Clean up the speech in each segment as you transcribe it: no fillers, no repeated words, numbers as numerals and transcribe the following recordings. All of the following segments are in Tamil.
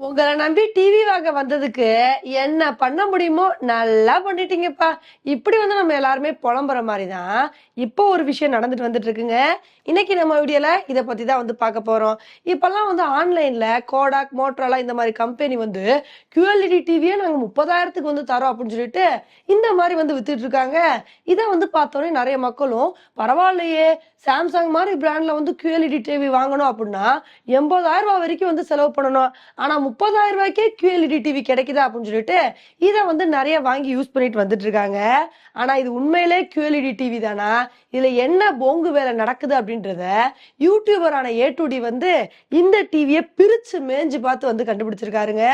உங்கள நம்பி டிவி வாங்க வந்ததுக்கு என்ன பண்ண முடியுமோ நல்லா பண்ணிட்டீங்கப்பா. இப்படி நம்ம எல்லாருமே புலம்புற மாரி தான், இப்போ ஒரு விஷயம் நடந்துட்டு வந்துட்டு இருக்குங்க. இன்னைக்கு நம்ம வீடியோல இத பத்தி தான் பார்க்க போறோம். இப்பல்லாம் ஆன்லைன்ல கோடாக், மோட்டோரோலா இந்த மாரி கம்பெனி QLED டிவியே நாங்க 30,000க்கு தரோம் அப்படின்னு சொல்லிட்டு இந்த மாரி வித்துட்டு இருக்காங்க. இத பார்த்தோனே நெறைய மக்களும் பரவாயில்லையே, சாம்சங் மாரி பிராண்ட்ல QLED டிவி வாங்கணும் அப்படின்னா ரூ. 80,000 வரைக்கும் செலவு பண்ணணும். ஆனா ரூ. 30,000க்கே QLED டிவி கிடைக்குதா அப்படின்னு சொல்லிட்டு இத நெறைய வாங்கி யூஸ் பண்ணிட்டு வந்துட்டு இருக்காங்க. ஆனா இது உண்மையிலே QLED டிவி தானா? இதுல என்ன போங்கு வேலை நடக்குது அப்படின்றத யூடியூபரான A2D இந்த டிவியை பிரிச்சு மேஞ்சு பார்த்து கண்டுபிடிச்சிருக்காருங்க.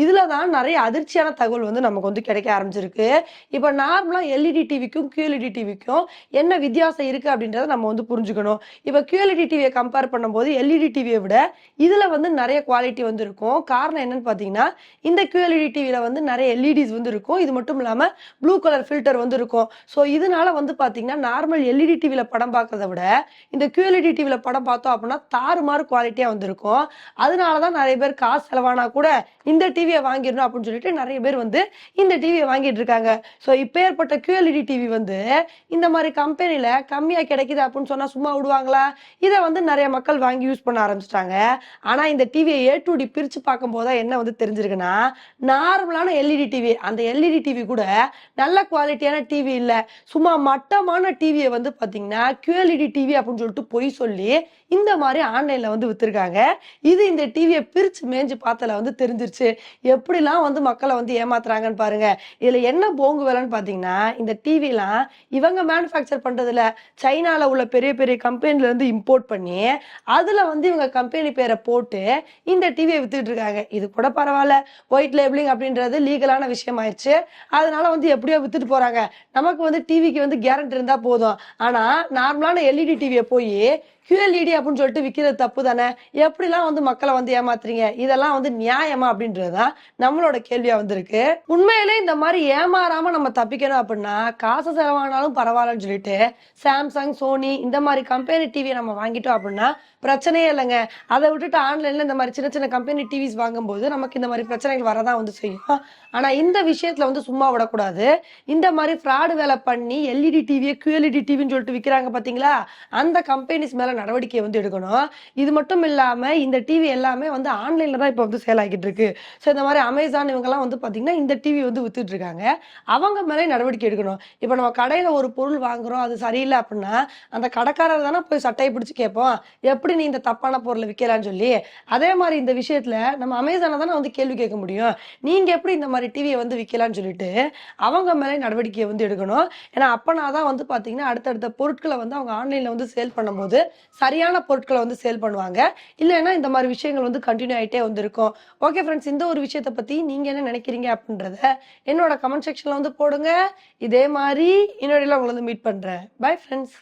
இதுலதான் நிறைய அதிர்ச்சியான தகவல் நமக்கு கிடைக்க ஆரம்பிச்சிருக்கு. இப்ப நார்மலா எல்இடி டிவிக்கும் QLED டிவிக்கும் என்ன வித்தியாசம் இருக்கு அப்படின்றத நம்ம புரிஞ்சுக்கணும். இப்ப QLED டிவியை கம்பேர் பண்ணும்போது எல்இடி டிவியை விட இதுல நிறைய குவாலிட்டி இருக்கும். காரணம் என்னன்னு பாத்தீங்கன்னா, இந்த QLED டிவில நிறைய எல்இடிஸ் இருக்கும். இது மட்டும் இல்லாம ப்ளூ கலர் ஃபில்டர் இருக்கும். சோ இதனால பாத்தீங்கன்னா நார்மல் எல்இடி டிவில படம் பார்க்கறத விட இந்த QLED டிவில படம் பார்த்தோம் அப்படின்னா தாறுமாறு குவாலிட்டியா இருக்கும். அதனாலதான் நிறைய பேர் காசு செலவானா கூட இந்த டிவியை வாங்கிடணும் அப்படின்னு சொல்லிட்டு நிறைய பேர் இந்த டிவியை வாங்கிட்டு இருக்காங்க. சோ இப்ப ஏற்பட்ட QLED டிவி இந்த மாதிரி கம்பெனில கம்மியா கிடைக்குது அப்படின்னு சொன்னா சும்மா விடுவாங்களா? இதை நிறைய மக்கள் வாங்கி யூஸ் பண்ண ஆரம்பிச்சிட்டாங்க. ஆனா இந்த டிவியை A2D பிரிச்சு பார்க்கும் போது என்ன தெரிஞ்சிருக்குன்னா, நார்மலான எல்இடி டிவி, அந்த எல்இடி டிவி கூட நல்ல குவாலிட்டியான டிவி இல்ல, சும்மா மட்டமான டிவியை பாத்தீங்கன்னா QLED டிவி அப்படின்னு சொல்லிட்டு பொய் சொல்லி இந்த மாதிரி ஆன்லைன்ல வித்திருக்காங்க. இது இந்த டிவியை பிரிச்சு மேஞ்சு பார்த்தல தெரிஞ்சிருச்சு. எப்படிலாம் மக்களை ஏமாத்துறாங்கன்னு பாருங்க. இதுல என்ன போங்கு வேலைன்னு பாத்தீங்கன்னா, இந்த டிவி எல்லாம் இவங்க மேனுஃபேக்சர் பண்றதுல சைனால உள்ள பெரிய பெரிய கம்பெனில இருந்து இம்போர்ட் பண்ணி அதுல இவங்க கம்பெனி பேரை போட்டு இந்த டிவியை வித்துட்டு இருக்காங்க. இது கூட பரவாயில்ல, ஒயிட் லேபிளிங் அப்படின்றது லீகலான விஷயம் ஆயிடுச்சு. அதனால எப்படியோ வித்துட்டு போறாங்க. நமக்கு டிவிக்கு கேரண்டி இருந்தா போதும். ஆனா நார்மலான எல்இடி டிவியை போய் QLED அப்படின்னு சொல்லிட்டு விக்கிறது தப்பு தானே? எப்படிலாம் மக்களை ஏமாத்துறீங்க? இதெல்லாம் நியாயமா அப்படின்றதுதான் நம்மளோட கேள்வியா இருக்கு. உண்மையிலே இந்த மாதிரி ஏமாறாம நம்ம தப்பிக்கணும் அப்படின்னா காசு செலவானாலும் பரவாயில்லன்னு சொல்லிட்டு சாம்சங், சோனி இந்த மாதிரி கம்பெனி டிவியை நம்ம வாங்கிட்டோம் அப்படின்னா பிரச்சனையே இல்லைங்க. அதை விட்டுட்டு ஆன்லைன்ல இந்த மாதிரி சின்ன சின்ன கம்பெனி டிவிஸ் வாங்கும்போது நமக்கு இந்த மாதிரி பிரச்சனைகள் வரதான் செய்யும். ஆனா இந்த விஷயத்துல சும்மா விடக்கூடாது. இந்த மாதிரி ஃப்ராடு வேலை பண்ணி எல்இடி டிவியை QLED டிவின்னு சொல்லிட்டு விற்கிறாங்க பாத்தீங்களா, அந்த கம்பெனிஸ் மேல நடவடிக்கை எடுக்கணும். இது மட்டும் இல்லாம இந்த டிவி எல்லாமே ஆன்லைன்ல தான் இப்ப சேல் ஆகிட்டு இருக்கு. சோ இந்த மாதிரி அமேசான் இவங்க எல்லாம் பாத்தீங்கன்னா இந்த டிவி வித்துட்டு இருக்காங்க. அவங்க மேலே நடவடிக்கை எடுக்கணும். இப்ப நம்ம கடையில ஒரு பொருள் வாங்குறோம், அது சரியில்லை அப்படின்னா அந்த கடைக்காரர் தானே போய் சட்டையை பிடிச்சு கேட்போம், எப்படி நீ இந்த தப்பான பொருளை விற்கலான்னு சொல்லி. அதே மாதிரி இந்த விஷயத்துல நம்ம அமேசானை தானே கேள்வி கேட்க முடியும். நீங்க எப்படி இந்த மாதிரி டிவியை விற்கலான்னு சொல்லிட்டு அவங்க மேலே நடவடிக்கையை எடுக்கணும். ஏன்னா அப்பனாதான் பாத்தீங்கன்னா அடுத்தடுத்த பொருட்களை அவங்க ஆன்லைன்ல சேல் பண்ணும்போது சரியான பொருட்களை சேல் பண்ணுவாங்க. இல்லைன்னா இந்த மாதிரி விஷயங்கள் கண்டினியூ ஆயிட்டே இருக்கும். ஓகே ஃப்ரெண்ட்ஸ், இந்த ஒரு விஷயத்தை பத்தி நீங்க என்ன நினைக்கிறீங்க அப்படின்றத என்னோட கமெண்ட் செக்ஷன்ல போடுங்க. இதே மாதிரி இன்னொரு உங்களை மீட் பண்றேன். Bye friends.